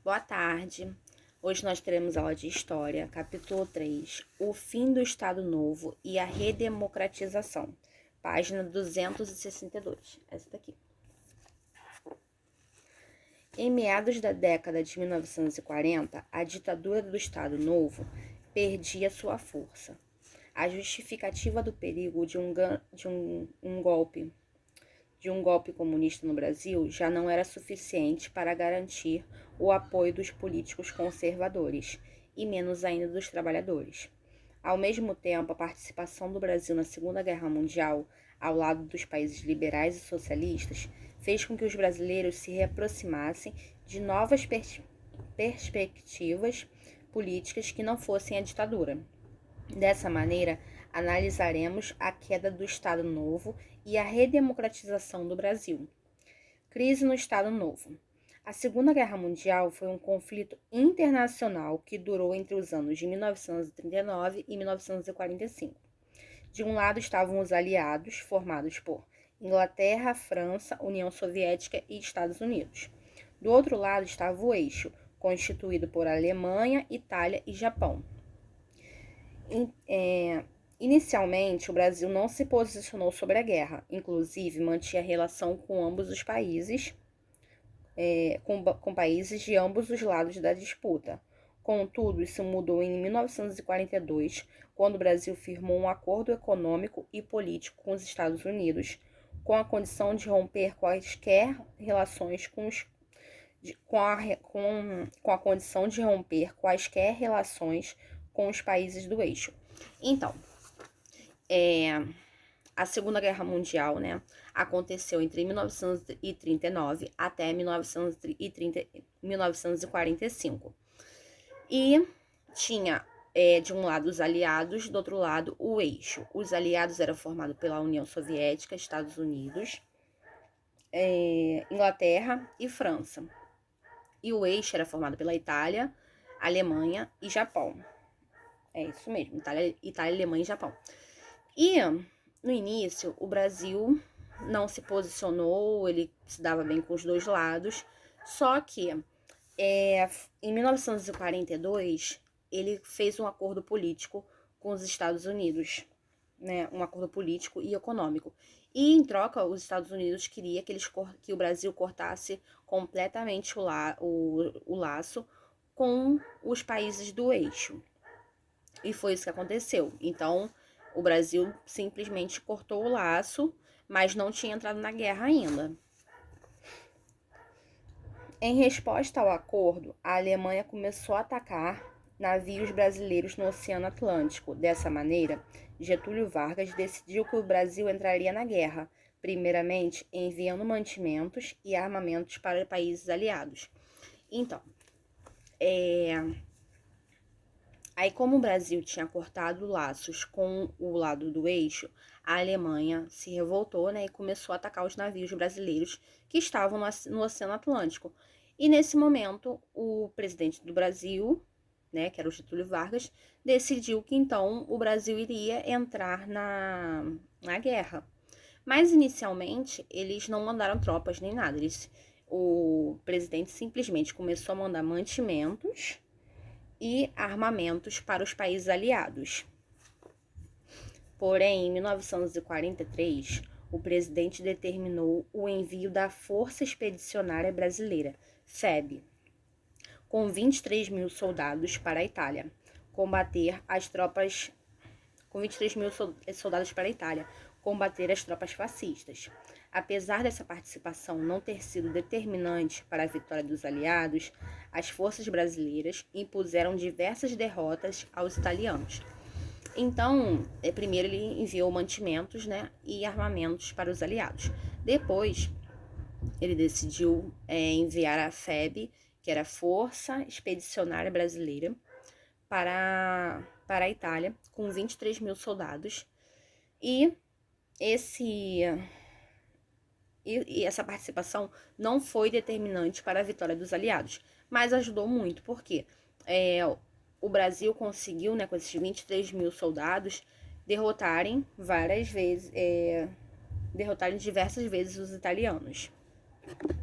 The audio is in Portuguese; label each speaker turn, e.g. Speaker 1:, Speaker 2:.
Speaker 1: Boa tarde. Hoje nós teremos aula de História, capítulo 3, o fim do Estado Novo e a redemocratização, página 262, essa daqui. Em meados da década de 1940, a ditadura do Estado Novo perdia sua força. A justificativa do perigo de um golpe comunista no Brasil já não era suficiente para garantir o apoio dos políticos conservadores e menos ainda dos trabalhadores. Ao mesmo tempo, a participação do Brasil na Segunda Guerra Mundial, ao lado dos países liberais e socialistas, fez com que os brasileiros se reaproximassem de novas perspectivas políticas que não fossem a ditadura. Dessa maneira, analisaremos a queda do Estado Novo e a redemocratização do Brasil. Crise no Estado Novo. A Segunda Guerra Mundial foi um conflito internacional que durou entre os anos de 1939 e 1945. De um lado estavam os aliados, formados por Inglaterra, França, União Soviética e Estados Unidos. Do outro lado estava o eixo, constituído por Alemanha, Itália e Japão. Inicialmente, o Brasil não se posicionou sobre a guerra, inclusive mantinha relação com ambos os países, com países de ambos os lados da disputa. Contudo, isso mudou em 1942, quando o Brasil firmou um acordo econômico e político com os Estados Unidos, com a condição de romper quaisquer relações com os países do eixo. Então, a Segunda Guerra Mundial, aconteceu entre 1939 até 1945. E tinha, de um lado, os aliados, do outro lado, o eixo. Os aliados eram formados pela União Soviética, Estados Unidos, Inglaterra e França. E o eixo era formado pela Itália, Alemanha e Japão. É isso mesmo, Itália, Alemanha e Japão. E, no início, o Brasil não se posicionou, ele se dava bem com os dois lados, só que em 1942, ele fez um acordo político com os Estados Unidos, um acordo político e econômico. E, em troca, os Estados Unidos queria que o Brasil cortasse completamente o laço com os países do eixo. E foi isso que aconteceu. Então, o Brasil simplesmente cortou o laço, mas não tinha entrado na guerra ainda. Em resposta ao acordo, a Alemanha começou a atacar navios brasileiros no Oceano Atlântico. Dessa maneira, Getúlio Vargas decidiu que o Brasil entraria na guerra, primeiramente enviando mantimentos e armamentos para países aliados. Então, aí, como o Brasil tinha cortado laços com o lado do eixo, a Alemanha se revoltou, e começou a atacar os navios brasileiros que estavam no Oceano Atlântico. E, nesse momento, o presidente do Brasil, que era o Getúlio Vargas, decidiu que, então, o Brasil iria entrar na guerra. Mas, inicialmente, eles não mandaram tropas nem nada. O presidente simplesmente começou a mandar mantimentos e armamentos para os países aliados. Porém, em 1943, o presidente determinou o envio da Força Expedicionária Brasileira, FEB, com 23 mil soldados para a Itália, combater as tropas fascistas. Apesar dessa participação não ter sido determinante para a vitória dos aliados, as forças brasileiras impuseram diversas derrotas aos italianos. Então, primeiro ele enviou mantimentos, e armamentos para os aliados. Depois, ele decidiu enviar a FEB, que era a Força Expedicionária Brasileira, para a Itália, com 23 mil soldados. E essa participação não foi determinante para a vitória dos aliados, mas ajudou muito, porque o Brasil conseguiu, com esses 23 mil soldados, derrotarem diversas vezes os italianos.